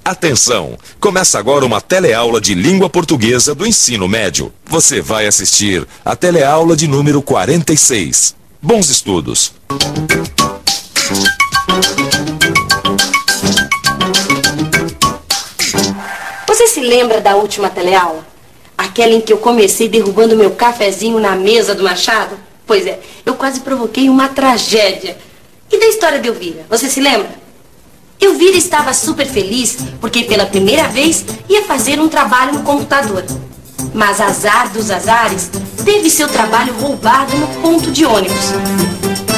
Atenção! Começa agora uma teleaula de língua portuguesa do ensino médio. Você vai assistir a teleaula de número 46. Bons estudos! Você se lembra da última teleaula? Aquela em que eu comecei derrubando meu cafezinho na mesa do Machado? Pois é, eu quase provoquei uma tragédia. E da história de Elvira, você se lembra? Elvira estava super feliz porque pela primeira vez ia fazer um trabalho no computador. Mas azar dos azares, teve seu trabalho roubado no ponto de ônibus.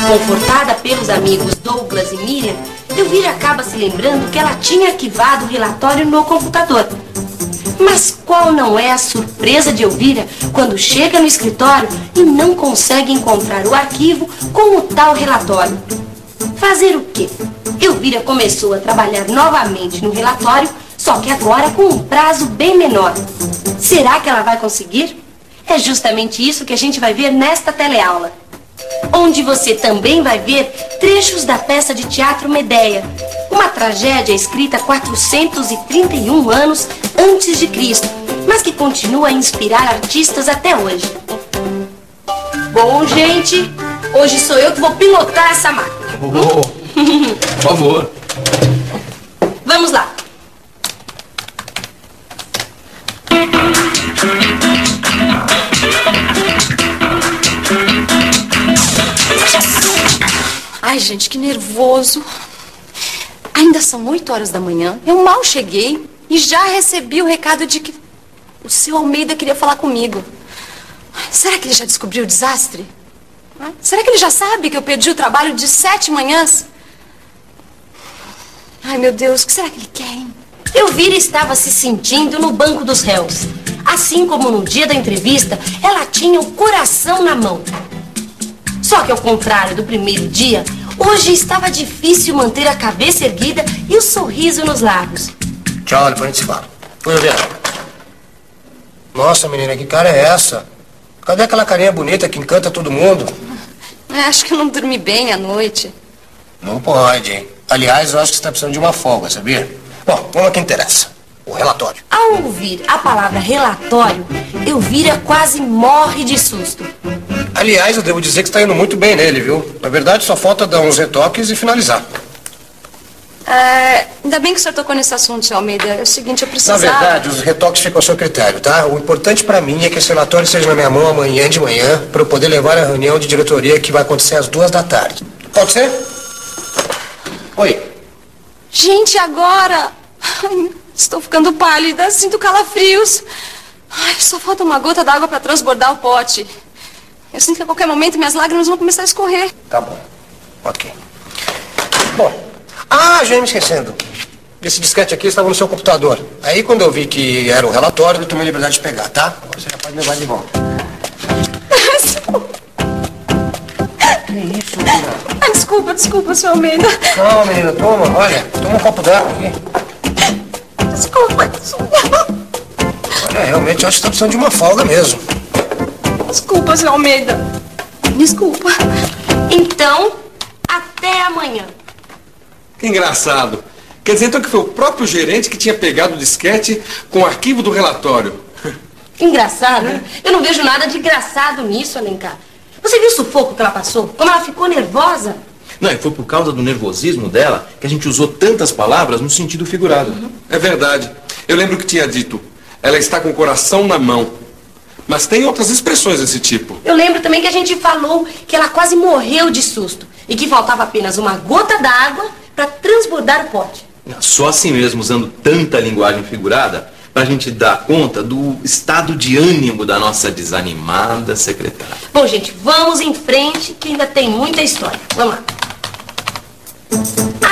Confortada pelos amigos Douglas e Miriam, Elvira acaba se lembrando que ela tinha arquivado o relatório no computador. Mas qual não é a surpresa de Elvira quando chega no escritório e não consegue encontrar o arquivo com o tal relatório? Fazer o quê? Elvira começou a trabalhar novamente no relatório, só que agora com um prazo bem menor. Será que ela vai conseguir? É justamente isso que a gente vai ver nesta teleaula, onde você também vai ver trechos da peça de teatro Medéia, uma tragédia escrita 431 anos antes de Cristo, mas que continua a inspirar artistas até hoje. Bom, gente, hoje sou eu que vou pilotar essa máquina. Por favor. Vamos lá. Ai, gente, que nervoso. Ainda são 8 horas da manhã. Eu mal cheguei e já recebi o recado de que o seu Almeida queria falar comigo. Será que ele já descobriu o desastre? Será que ele já sabe que eu perdi o trabalho de 7 manhãs? Ai, meu Deus, o que será que ele quer, hein? Elvira estava se sentindo no banco dos réus. Assim como no dia da entrevista, ela tinha o coração na mão. Só que ao contrário do primeiro dia, hoje estava difícil manter a cabeça erguida e o sorriso nos lábios. Tchau, depois a gente se fala. Oi, Elvira. Nossa, menina, que cara é essa? Cadê aquela carinha bonita que encanta todo mundo? Acho que eu não dormi bem à noite. Não pode, hein? Aliás, eu acho que você está precisando de uma folga, sabia? Bom, vamos ao que interessa. O relatório. Ao ouvir a palavra relatório, Elvira quase morre de susto. Aliás, eu devo dizer que está indo muito bem nele, viu? Na verdade, só falta dar uns retoques e finalizar. Ainda bem que o senhor tocou nesse assunto, seu Almeida. É o seguinte, eu precisava... Na verdade, os retoques ficam ao seu critério, tá? O importante para mim é que esse relatório seja na minha mão amanhã de manhã para eu poder levar a reunião de diretoria que vai acontecer às 2 da tarde. Pode ser? Oi. Gente, agora... Ai, estou ficando pálida, sinto calafrios. Ai, só falta uma gota d'água para transbordar o pote. Eu sinto que a qualquer momento minhas lágrimas vão começar a escorrer. Tá bom. Ok. Bom. Já ia me esquecendo. Esse disquete aqui estava no seu computador. Aí, quando eu vi que era um relatório, eu tomei a liberdade de pegar, tá? Agora você já pode levar de volta. Que isso, menina? Desculpa, seu Almeida. Calma, menina, toma. Olha, toma um copo d'água aqui. Desculpa. Olha, realmente, eu acho que está precisando de uma folga mesmo. Desculpa, seu Almeida. Desculpa. Então, até amanhã. Que engraçado. Quer dizer então que foi o próprio gerente que tinha pegado o disquete com o arquivo do relatório. Engraçado? Eu não vejo nada de engraçado nisso, Alencar. Você viu o sufoco que ela passou? Como ela ficou nervosa? Não, e foi por causa do nervosismo dela que a gente usou tantas palavras no sentido figurado. É verdade. Eu lembro que tinha dito, ela está com o coração na mão. Mas tem outras expressões desse tipo. Eu lembro também que a gente falou que ela quase morreu de susto e que faltava apenas uma gota d'água para transbordar o pote. Só assim mesmo, usando tanta linguagem figurada, pra gente dar conta do estado de ânimo da nossa desanimada secretária. Bom, gente, vamos em frente que ainda tem muita história. Vamos lá.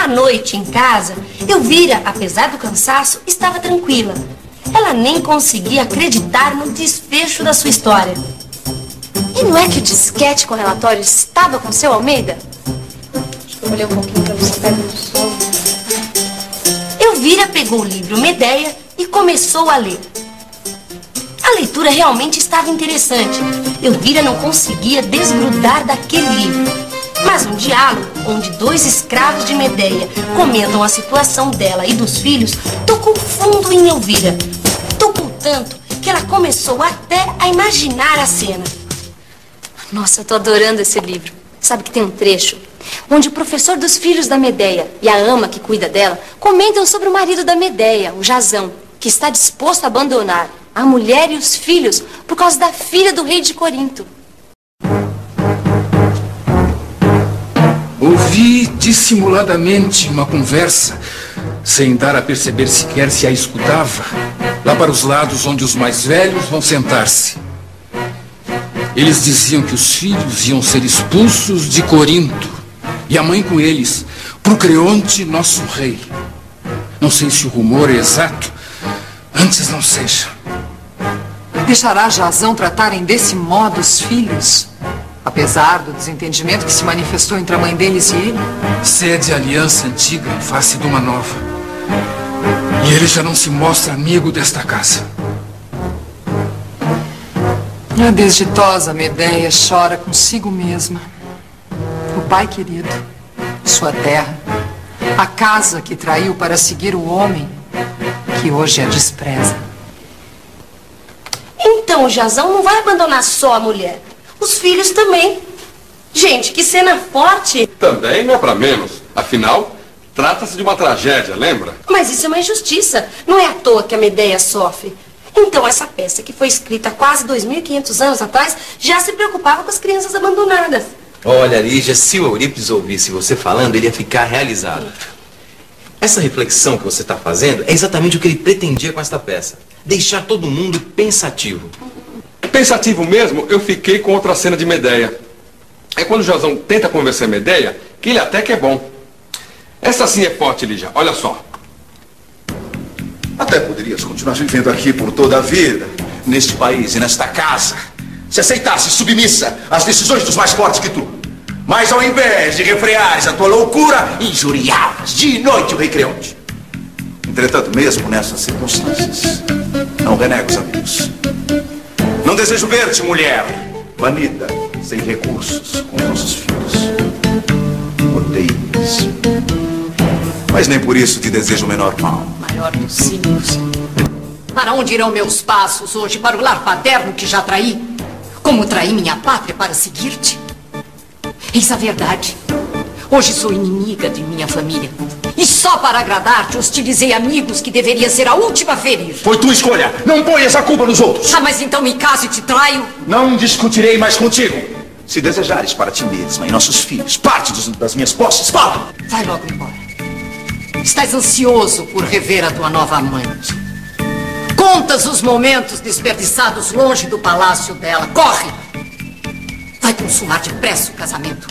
À noite, em casa, Elvira, apesar do cansaço, estava tranquila. Ela nem conseguia acreditar no desfecho da sua história. E não é que o disquete com o relatório estava com o seu Almeida? Deixa eu olhar um pouquinho pra você pegar no sol. Elvira pegou o livro Medéia e começou a ler. A leitura realmente estava interessante. Elvira não conseguia desgrudar daquele livro. Mas um diálogo onde dois escravos de Medeia comentam a situação dela e dos filhos tocou fundo em Elvira. Tocou tanto que ela começou até a imaginar a cena. Nossa, eu tô adorando esse livro. Sabe que tem um trecho onde o professor dos filhos da Medeia e a ama que cuida dela comentam sobre o marido da Medeia, o Jazão, que está disposto a abandonar a mulher e os filhos por causa da filha do rei de Corinto. Ouvi dissimuladamente uma conversa, sem dar a perceber sequer se a escutava, lá para os lados onde os mais velhos vão sentar-se. Eles diziam que os filhos iam ser expulsos de Corinto, e a mãe com eles, pro Creonte, nosso rei. Não sei se o rumor é exato, antes não seja. Deixará Jazão tratarem desse modo os filhos? Apesar do desentendimento que se manifestou entre a mãe deles e ele? Cede a aliança antiga em face de uma nova. E ele já não se mostra amigo desta casa. A desditosa Medeia chora consigo mesma. O pai querido, sua terra, a casa que traiu para seguir o homem que hoje a despreza. Então o Jazão não vai abandonar só a mulher. Os filhos também. Gente, que cena forte. Também não é pra menos. Afinal, trata-se de uma tragédia, lembra? Mas isso é uma injustiça. Não é à toa que a Medeia sofre. Então essa peça, que foi escrita há quase 2.500 anos atrás, já se preocupava com as crianças abandonadas. Olha, Lígia, se o Eurípides ouvisse você falando, ele ia ficar realizado. Essa reflexão que você está fazendo é exatamente o que ele pretendia com esta peça. Deixar todo mundo pensativo. Pensativo mesmo, eu fiquei com outra cena de Medeia. É quando o Jazão tenta convencer Medeia, que ele até que é bom. Essa sim é forte, Lígia. Olha só. Até poderias continuar vivendo aqui por toda a vida, neste país e nesta casa, se aceitasse submissa às decisões dos mais fortes que tu. Mas ao invés de refreares a tua loucura, injuriavas de noite o rei Creonte. Entretanto, mesmo nessas circunstâncias, não renego os amigos. Não desejo ver-te, mulher, banida, sem recursos, com os nossos filhos. Odeio-os. Mas nem por isso te desejo o menor mal. Maior dos símbolos. Para onde irão meus passos hoje? Para o lar paterno que já traí? Como traí minha pátria para seguir-te? Eis a verdade. Hoje sou inimiga de minha família. E só para agradar-te hostilizei amigos que deveria ser a última a ferir. Foi tua escolha. Não ponhas a culpa nos outros. Ah, mas então me caso e te traio? Não discutirei mais contigo. Se desejares para ti mesma e nossos filhos parte das minhas posses, fala. Vai logo embora. Estás ansioso por rever a tua nova amante. Contas os momentos desperdiçados longe do palácio dela. Corre! Vai consumar depressa o casamento.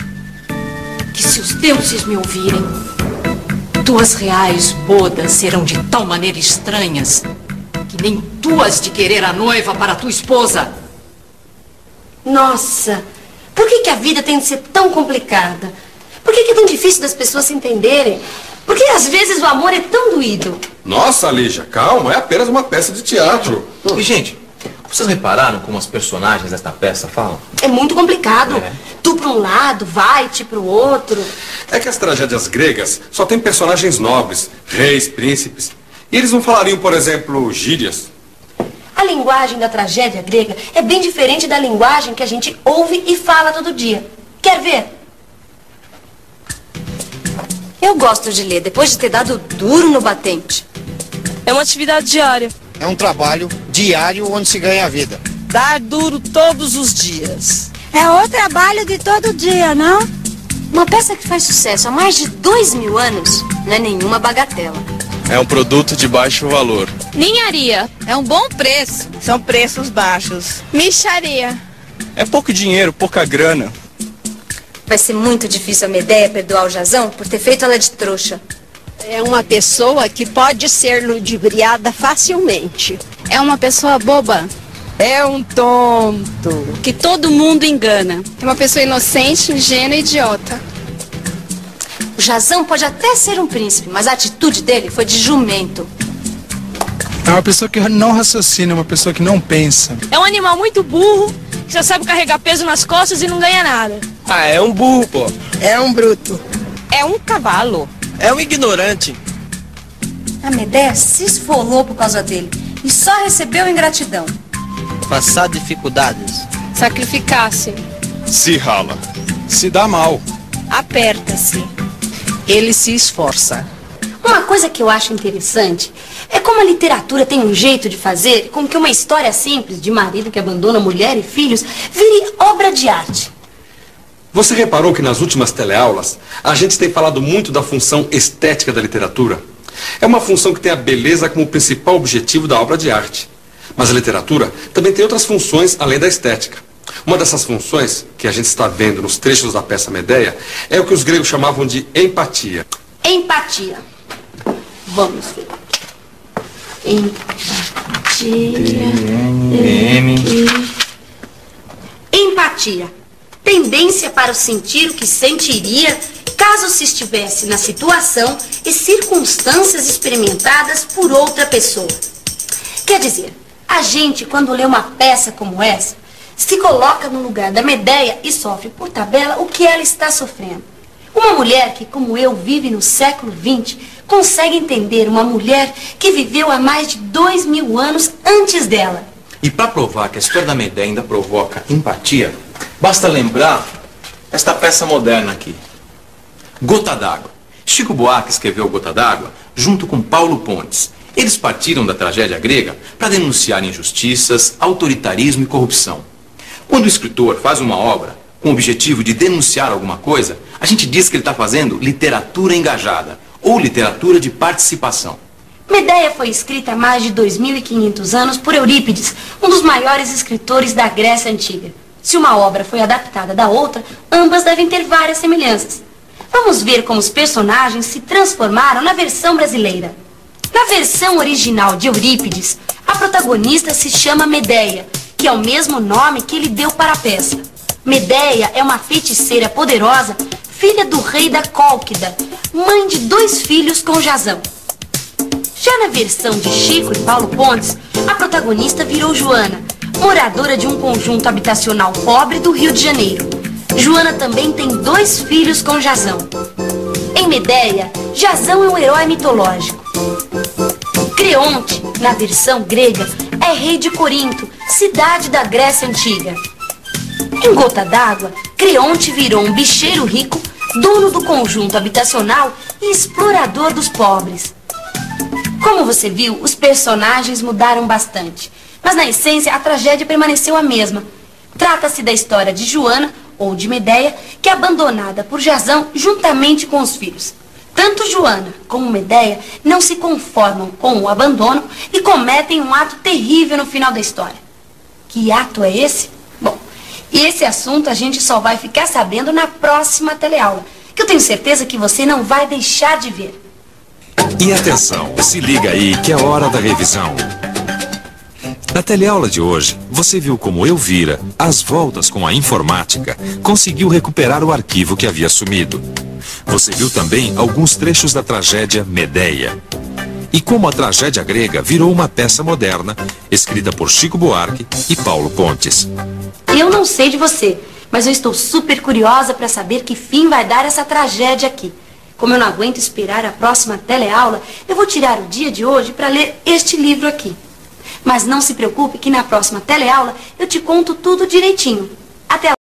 Que se os deuses me ouvirem, tuas reais bodas serão de tal maneira estranhas que nem tu has de querer a noiva para tua esposa. Nossa, por que a vida tem de ser tão complicada? Por que é tão difícil das pessoas se entenderem? Por que às vezes o amor é tão doído? Nossa, Lígia, calma, é apenas uma peça de teatro. E, gente, vocês repararam como as personagens desta peça falam? É muito complicado. Tu para um lado, vai-te para o outro. É que as tragédias gregas só têm personagens nobres, reis, príncipes. E eles não falariam, por exemplo, gírias. A linguagem da tragédia grega é bem diferente da linguagem que a gente ouve e fala todo dia. Quer ver? Eu gosto de ler, depois de ter dado duro no batente. É uma atividade diária. É um trabalho diário onde se ganha a vida. Dar duro todos os dias. É o trabalho de todo dia, não? Uma peça que faz sucesso há mais de 2.000 anos não é nenhuma bagatela. É um produto de baixo valor. Ninharia. É um bom preço. São preços baixos. Mixaria. É pouco dinheiro, pouca grana. Vai ser muito difícil a Medeia perdoar o Jazão por ter feito ela de trouxa. É uma pessoa que pode ser ludibriada facilmente. É uma pessoa boba. É um tonto. Que todo mundo engana. É uma pessoa inocente, ingênua e idiota. O Jazão pode até ser um príncipe, mas a atitude dele foi de jumento. É uma pessoa que não raciocina, é uma pessoa que não pensa. É um animal muito burro que só sabe carregar peso nas costas e não ganha nada. Ah, é um burro, pô. É um bruto. É um cavalo. É um ignorante. A Medéia se esfolou por causa dele e só recebeu ingratidão. Passar dificuldades. Sacrificar-se. Se rala. Se dá mal. Aperta-se. Ele se esforça. Uma coisa que eu acho interessante é como a literatura tem um jeito de fazer com que uma história simples de marido que abandona mulher e filhos vire obra de arte. Você reparou que nas últimas teleaulas a gente tem falado muito da função estética da literatura? É uma função que tem a beleza como principal objetivo da obra de arte. Mas a literatura também tem outras funções além da estética. Uma dessas funções, que a gente está vendo nos trechos da peça Medéia, é o que os gregos chamavam de empatia. Empatia. Vamos ver. Empatia. Empatia. Tendência para o sentir o que sentiria caso se estivesse na situação e circunstâncias experimentadas por outra pessoa. Quer dizer, a gente, quando lê uma peça como essa, se coloca no lugar da Medéia e sofre por tabela o que ela está sofrendo. Uma mulher que, como eu, vive no século XX, consegue entender uma mulher que viveu há mais de 2000 anos antes dela. E para provar que a história da Medéia ainda provoca empatia, basta lembrar esta peça moderna aqui. Gota d'Água. Chico Buarque escreveu Gota d'Água junto com Paulo Pontes. Eles partiram da tragédia grega para denunciar injustiças, autoritarismo e corrupção. Quando o escritor faz uma obra com o objetivo de denunciar alguma coisa, a gente diz que ele está fazendo literatura engajada, ou literatura de participação. Medéia foi escrita há mais de 2.500 anos por Eurípides, um dos maiores escritores da Grécia Antiga. Se uma obra foi adaptada da outra, ambas devem ter várias semelhanças. Vamos ver como os personagens se transformaram na versão brasileira. Na versão original de Eurípides, a protagonista se chama Medéia, que é o mesmo nome que ele deu para a peça. Medéia é uma feiticeira poderosa, filha do rei da Cólquida, mãe de 2 filhos com Jasão. Já na versão de Chico e Paulo Pontes, a protagonista virou Joana, moradora de um conjunto habitacional pobre do Rio de Janeiro. Joana também tem 2 filhos com Jasão. Em Medéia, Jasão é um herói mitológico. Creonte, na versão grega, é rei de Corinto, cidade da Grécia Antiga. Em Gota d'Água, Creonte virou um bicheiro rico, dono do conjunto habitacional e explorador dos pobres. Como você viu, os personagens mudaram bastante, mas na essência a tragédia permaneceu a mesma. Trata-se da história de Joana, ou de Medéia, que é abandonada por Jasão juntamente com os filhos. Tanto Joana como Medéia não se conformam com o abandono e cometem um ato terrível no final da história. Que ato é esse? Bom, e esse assunto a gente só vai ficar sabendo na próxima teleaula, que eu tenho certeza que você não vai deixar de ver. E atenção, se liga aí que é hora da revisão. Na teleaula de hoje, você viu como Elvira, às voltas com a informática, conseguiu recuperar o arquivo que havia sumido. Você viu também alguns trechos da tragédia Medéia. E como a tragédia grega virou uma peça moderna, escrita por Chico Buarque e Paulo Pontes. Eu não sei de você, mas eu estou super curiosa para saber que fim vai dar essa tragédia aqui. Como eu não aguento esperar a próxima teleaula, eu vou tirar o dia de hoje para ler este livro aqui. Mas não se preocupe que na próxima teleaula eu te conto tudo direitinho. Até lá.